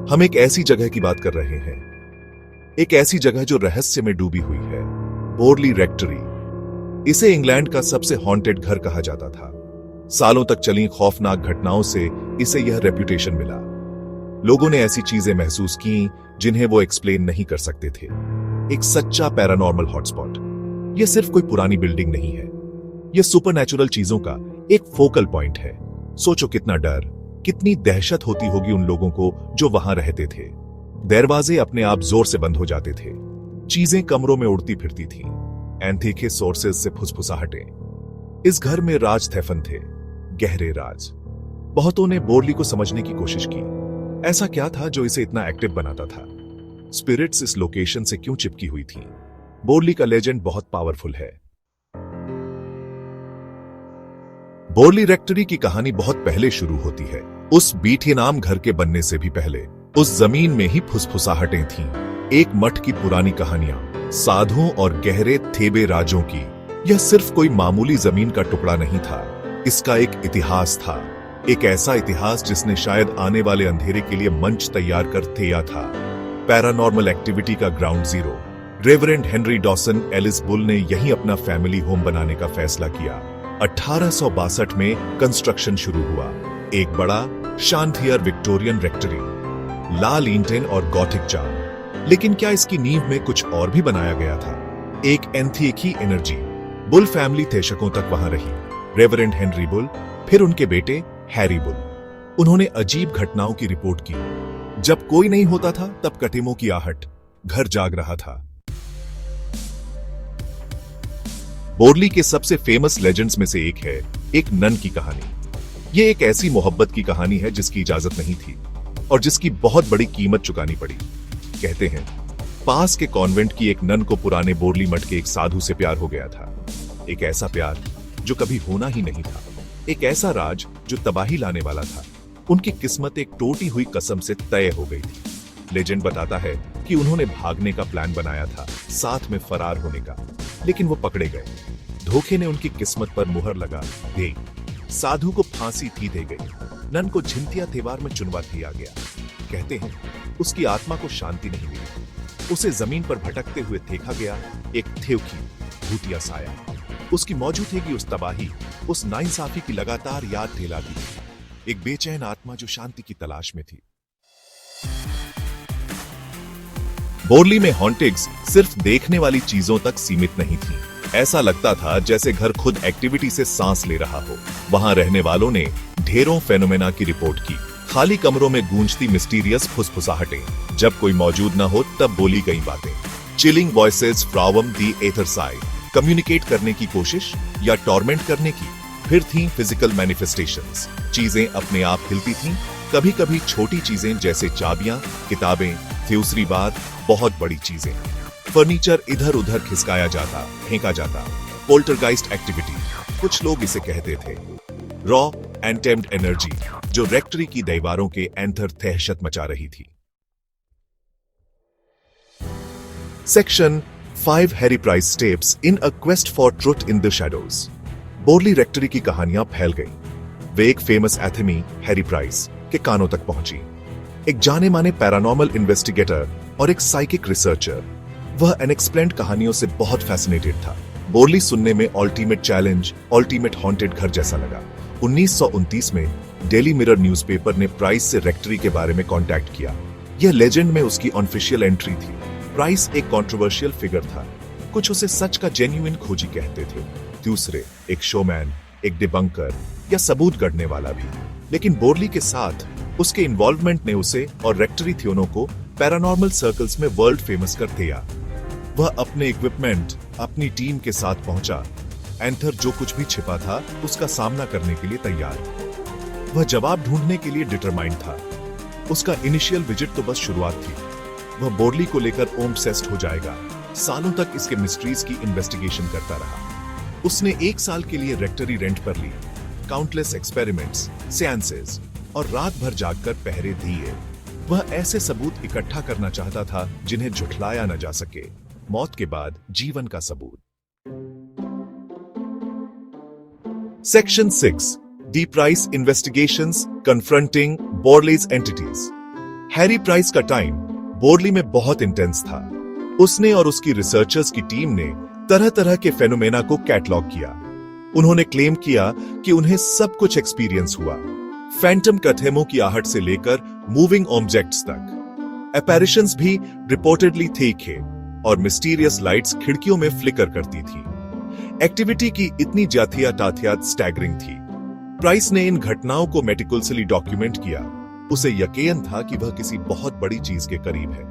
हम एक ऐसी जगह की बात कर रहे हैं, एक ऐसी जगह जो रहस्य में डूबी हुई है, बोरली रेक्टरी। इसे इंग्लैंड का सबसे हॉन्टेड घर कहा जाता था। सालों तक चली खौफनाक घटनाओं से इसे यह रेप्यूटेशन मिला। लोगों ने ऐसी चीजें महसूस की जिन्हें वो एक्सप्लेन नहीं कर सकते थे। एक सच्चा पैरानॉर्मल हॉटस्पॉट। यह सिर्फ कोई पुरानी बिल्डिंग नहीं है, यह सुपरनैचुरल चीजों का एक फोकल पॉइंट है। सोचो कितना डर, कितनी दहशत होती होगी उन लोगों को जो वहां रहते थे। दरवाजे अपने आप जोर से बंद हो जाते थे, चीजें कमरों में उड़ती फिरती थीं, एंटीके सोर्सेज से फुसफुसाहटें। इस घर में राज थेफन थे, गहरे राज। बहुतों ने बोरली को समझने की कोशिश की। ऐसा क्या था जो इसे इतना एक्टिव बनाता था? स्पिरिट्स इस लोकेशन से क्यों चिपकी हुई थी? बोरली का लेजेंड बहुत पावरफुल है। बोरली रेक्टरी की कहानी बहुत पहले शुरू होती है। उस बीठे नाम घर के बनने से भी पहले उस जमीन में ही फुसफुसाहटें थीं। एक मठ की पुरानी कहानियां, साधुओं और गहरे थेबे राजों की। यह सिर्फ कोई मामूली जमीन का टुकड़ा नहीं था, इसका एक इतिहास था। एक ऐसा इतिहास जिसने शायद आने वाले अंधेरे के लिए मंच तैयार कर दिया था। पैरानॉर्मल एक्टिविटी का ground zero. Reverend Henry Dawson Ellis Bull ने यहीं अपना फैमिली होम बनाने का फैसला किया। 1862 में कंस्ट्रक्शन शुरू हुआ। एक बड़ा शांतियर विक्टोरियन रेक्टरी, लाल ईंटें और गॉथिक चार्म। लेकिन क्या इसकी नींव में कुछ और भी बनाया गया था? एक एंथीकी एनर्जी। बुल फैमिली दशकों तक वहां रही। रेवरेंड हेनरी बुल, फिर उनके बेटे हैरी बुल। उन्होंने अजीब घटनाओं की रिपोर्ट की। जब कोई नहीं होता था तब कटिमों की आहट, घर जाग रहा था। बोरली के सबसे फेमस लेजेंड्स में से एक है एक नन की कहानी। यह एक ऐसी मोहब्बत की कहानी है जिसकी इजाजत नहीं थी और जिसकी बहुत बड़ी कीमत चुकानी पड़ी। कहते हैं पास के कॉन्वेंट की एक नन को पुराने बोरली मठ के एक साधु से प्यार हो गया था। एक ऐसा प्यार जो कभी होना ही नहीं था, एक ऐसा राज जो तबाही लाने वाला था। उनकी किस्मत एक टूटी हुई कसम से तय हो गई थी। लेजेंड बताता है कि उन्होंने भागने का प्लान बनाया था, साथ में फरार होने का, लेकिन वो पकड़े गए। धोखे ने उनकी किस्मत पर मुहर लगा दी। साधु को फांसी दी गई, नन को झिंतिया त्योहार में चुनवा दिया गया। कहते हैं उसकी आत्मा को शांति नहीं मिली। उसे जमीन पर भटकते हुए देखा गया, एक थेवकी भूतिया साया। उसकी मौजूदगी उस तबाही, उस नाइंसाफी की लगातार याद दिलाती थी। एक बेचैन आत्मा जो शांति की तलाश में थी। बोरली में हॉन्टिंग्स सिर्फ देखने वाली चीजों तक सीमित नहीं थी। ऐसा लगता था जैसे घर खुद एक्टिविटी से सांस ले रहा हो। वहां रहने वालों ने ढेरों फेनोमेना की रिपोर्ट की। खाली कमरों में गूंजती मिस्टीरियस फुसफुसाहटें, जब कोई मौजूद न हो तब बोली गई बातें। Chilling voices from the ether side, communicate करने की कोशिश या टॉर्मेंट करने की। फिर थी फिजिकल मैनिफेस्टेशंस। चीजें अपने आप हिलती थीं। कभी कभी छोटी चीजें जैसे चाबियां, किताबें, दूसरी बार बहुत बड़ी चीजें। फर्नीचर इधर उधर खिसकाया जाता, फेंका जाता। पोल्टरगाइस्ट एक्टिविटी, कुछ लोग इसे कहते थे। रॉ एंटेम्ड एनर्जी, जो रेक्टरी की दीवारों के एंथर दहशत मचा रही थी। Section 5 Harry Price steps in a quest for truth in the shadows. Borley Rectory की कहानियां फैल गईं। वे एक फेमस एथमी हैरी प्राइस के कानों तक पहुंची। एक जाने माने पैरानॉर्मल इन्वेस्टिगेटर और एक साइकिक रिसर्चर। वह अनएक्सप्लेन्ड कहानियों से बहुत फैसिनेटेड था। बोरली सुनने में अल्टीमेट चैलेंज, अल्टीमेट हॉन्टेड घर जैसा लगा। 1929 में डेली मिरर न्यूज़पेपर ने प्राइस से रेक्टरी के बारे में कांटेक्ट किया। यह लेजेंड में उसकी ऑफिशियल एंट्री थी। प्राइस एक कंट्रोवर्शियल फिगर था। कुछ उसे सच का जेन्युइन खोजी कहते थे, दूसरे एक शोमैन, एक डिबंकर या सबूत गढ़ने वाला भी। लेकिन बोरली के साथ उसके इन्वॉल्वमेंट ने उसे और रेक्टरी थियोनो को पैरानॉर्मल सर्कल्स में वर्ल्ड फेमस कर दिया। वह अपने इक्विपमेंट, अपनी टीम के साथ पहुंचा। एंथर जो कुछ भी छिपा था उसका सामना करने के लिए तैयार। वह जवाब ढूंढने के लिए डिटरमाइंड था। उसका इनिशियल विजिट तो बस शुरुआत थी। वह बोरली को लेकर ओब्सेस्ड हो जाएगा। सालों तक इसके मिस्ट्रीज की इन्वेस्टिगेशन करता रहा। उसने 1 साल के लिए रेक्टरी रेंट पर ली। काउंटलेस एक्सपेरिमेंट्स, सेंसेस और रात भर जागकर पहरे दिए। वह ऐसे सबूत इकट्ठा करना चाहता था जिन्हें झुठलाया न जा सके। मौत के बाद जीवन का सबूत। Section 6 Deep Price Investigations Confronting Borley's Entities। Harry price का टाइम बोरली में बहुत इंटेंस था। उसने और उसकी रिसर्चर्स की टीम ने तरह तरह के फेनोमेना को कैटलॉग किया। उन्होंने क्लेम किया कि उन्हें सब कुछ एक्सपीरियंस हुआ, फैंटम कथेमों की आहट से लेकर मूविंग ऑब्जेक्ट्स तक। अपैरिशंस भी रिपोर्टेडली थे और मिस्टीरियस लाइट्स खिड़कियों में फ्लिकर करती थी। एक्टिविटी की इतनी जाथियात स्टैगरिंग थी। प्राइस ने इन घटनाओं को मेटिकुलसली डॉक्यूमेंट किया। उसे यकीन था कि वह किसी बहुत बड़ी चीज के करीब है।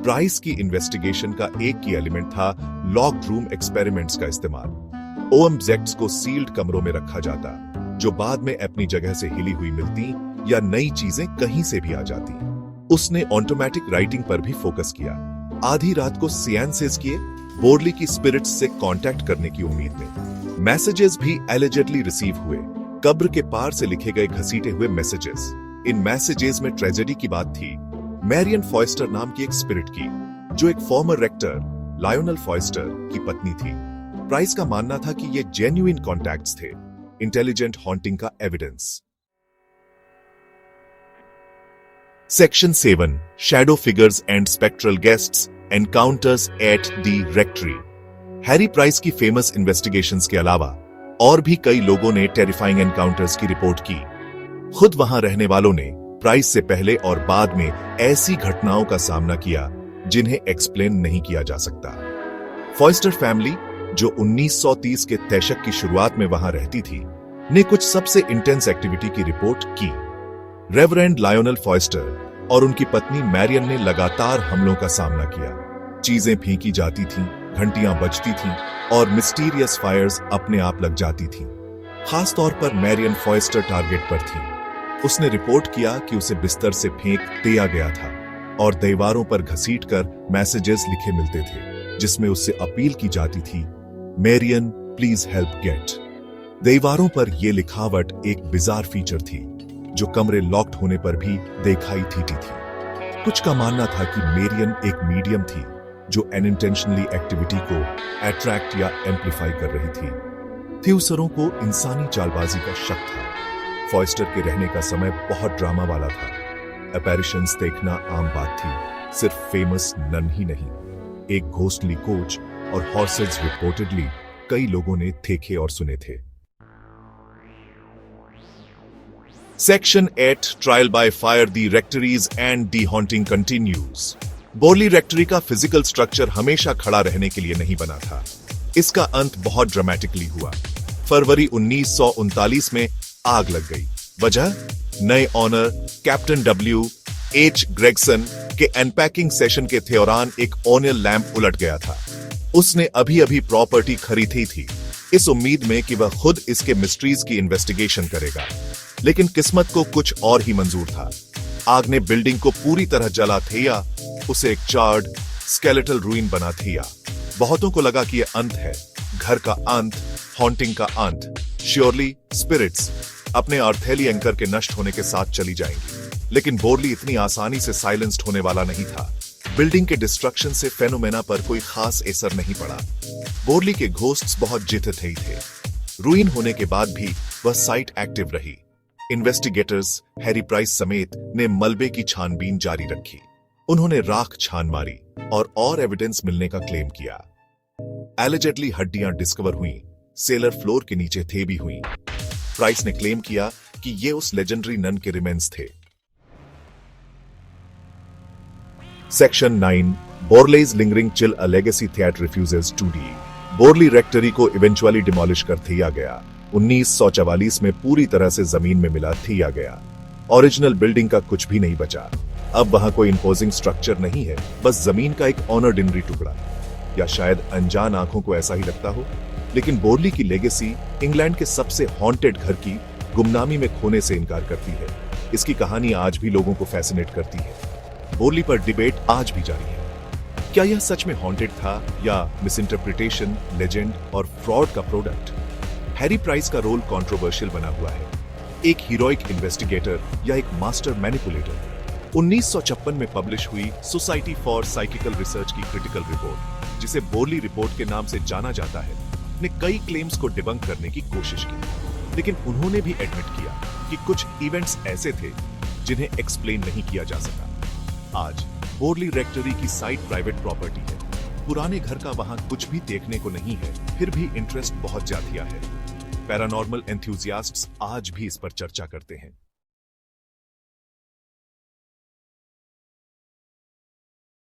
प्राइस की इन्वेस्टिगेशन का एक की एलिमेंट था लॉक्ड रूम एक्सपेरिमेंट्स का इस्तेमाल। ऑब्जेक्ट्स को सील्ड कमरों में रखा जाता, जो बाद में अपनी जगह से हिली हुई मिलती या नई चीजें कहीं से भी आ जाती। उसने ऑटोमेटिक राइटिंग पर भी फोकस किया। आधी रात को सियान्सेस किए, बोरली की स्पिरिट्स से कांटेक्ट करने की उम्मीद में। मैसेजेस भी एलिजेडली रिसीव हुए, कब्र के पार से लिखे गए घसीटे हुए मैसेजेस। इन मैसेजेस में ट्रेजेडी की बात थी। मैरियन फॉयस्टर नाम की एक स्पिरिट की, जो एक फॉर्मर रेक्टर लायोनल फॉयस्टर की पत्नी थी। प्राइस का मानना था कि ये जेन्युइन कॉन्टैक्ट्स थे, इंटेलिजेंट हॉन्टिंग का evidence. Section 7 shadow figures and spectral guests encounters at the rectory. Harry Price की फेमस इन्वेस्टिगेशंस के अलावा और भी कई लोगों ने टेरिफाइंग एनकाउंटर्स की रिपोर्ट की। खुद वहां रहने वालों ने प्राइस से पहले और बाद में ऐसी घटनाओं का सामना किया जिन्हें एक्सप्लेन नहीं किया जा सकता। फॉयस्टर फैमिली, जो 1930 के दशक की शुरुआत में वहां रहती थी, ने कुछ सबसे इंटेंस एक्टिविटी की रिपोर्ट की। रेवरेंड लायोनल फॉयस्टर और उनकी पत्नी मैरियन ने लगातार हमलों का सामना किया। चीजें फेंकी जाती थीं, घंटियां बजती थीं और मिस्टीरियस फायर्स अपने आप लग जाती थीं। खास तौर पर मैरियन फॉयस्टर टारगेट पर थी। उसने रिपोर्ट किया कि उसे बिस्तर से फेंक दिया गया था और दीवारों पर घसीटकर मैसेजेस लिखे मिलते थे, जिसमें उससे अपील की जाती थी, मैरियन प्लीज हेल्प गेट। दीवारों पर यह लिखावट एक बिजार फीचर थी, जो कमरे लॉक्ड होने पर भी दिखाई देती थी। कुछ का मानना था कि मैरियन एक मीडियम थी, जो अनइंटेंशनली एक्टिविटी को अट्रैक्ट या एम्पलीफाई कर रही थी। थ्यूसरों को इंसानी चालबाजी का शक था। फॉयस्टर के रहने का समय बहुत ड्रामा वाला था। अपैरिशंस देखना आम बात थी, सिर्फ फेमस नन ही नहीं। एक घोस्टली कोच और हॉर्सेस रिपोर्टेडली कई लोगों ने देखे और सुने थे। Section 8 trial by fire the rectories and the haunting continues. Borley rectory का फिजिकल स्ट्रक्चर हमेशा खड़ा रहने के लिए नहीं बना था। इसका अंत बहुत ड्रामेटिकली हुआ। फरवरी 1939 में आग लग गई। वजह, नए ऑनर कैप्टन W.H. ग्रेगसन के अनपैकिंग सेशन के दौरान एक ऑनियल लैंप उलट गया था। उसने अभी अभी प्रॉपर्टी खरीदी थी, इस उम्मीद में कि वह खुद इसके मिस्ट्रीज की इन्वेस्टिगेशन करेगा। लेकिन किस्मत को कुछ और ही मंजूर था। आग ने बिल्डिंग को पूरी तरह जला दिया, उसे एक चार्ड स्केलेटल रूइन बना दिया। बहुतों को लगा कि यह अंत है, घर का अंत, हॉन्टिंग का अंत। श्योरली स्पिरिट्स अपने अर्थैली एंकर के नष्ट होने के साथ चली जाएंगी। लेकिन बोरली इतनी आसानी से साइलेंस्ड होने वाला नहीं था। बिल्डिंग के डिस्ट्रक्शन से फेनोमेना पर कोई खास असर नहीं पड़ा। बोरली के घोस्ट्स बहुत जिद्दी थे। रूइन होने के बाद भी वह साइट एक्टिव रही। इन्वेस्टिगेटर्स हैरी प्राइस समेत ने मलबे की छानबीन जारी रखी। उन्होंने राख छान मारी और एविडेंस मिलने का क्लेम किया। एलिजेडली हड्डियां डिस्कवर हुई, सेलर फ्लोर के नीचे थे भी हुई। प्राइस ने क्लेम किया कि ये उस लेजेंडरी नन के रिमेन्स थे। Section 9 Borley's lingering chill a legacy threat refuses to die. Borley rectory को इवेंचुअली डिमोलिश कर दिया गया। 1944 में पूरी तरह से जमीन में मिला दिया गया। ओरिजिनल बिल्डिंग का कुछ भी नहीं बचा। अब वहां कोई इंपोजिंग स्ट्रक्चर नहीं है, बस जमीन का एक ऑर्डिनरी टुकड़ा। या शायद अनजान आंखों को ऐसा ही लगता हो, लेकिन बोरली की लेगेसी इंग्लैंड के सबसे हॉन्टेड घर की गुमनामी में खोने से इनकार करती है। इसकी कहानी आज भी लोगों को फैसिनेट करती है। बोरली पर डिबेट आज भी जारी है। क्या यह सच में हॉन्टेड था या मिसइंटरप्रिटेशन, लेजेंड और फ्रॉड का प्रोडक्ट? हैरी प्राइस का रोल कंट्रोवर्शियल बना हुआ है। एक हीरोइक इन्वेस्टिगेटर या एक मास्टर मैनिपुलेटर? 1956 में पब्लिश हुई सोसाइटी फॉर साइकिकल रिसर्च की क्रिटिकल रिपोर्ट, जिसे बोरली रिपोर्ट के नाम से जाना जाता है, ने कई क्लेम्स को डिबंक करने की कोशिश की। लेकिन उन्होंने भी एडमिट किया कि कुछ इवेंट्स ऐसे थे जिन्हें एक्सप्लेन नहीं किया जा सका। आज बोरली रेक्टरी की साइट प्राइवेट प्रॉपर्टी है। पुराने घर का वहां कुछ भी देखने को नहीं है, फिर भी इंटरेस्ट बहुत जातिया है। पैरानॉर्मल एंथुजियास्ट्स आज भी इस पर चर्चा करते हैं।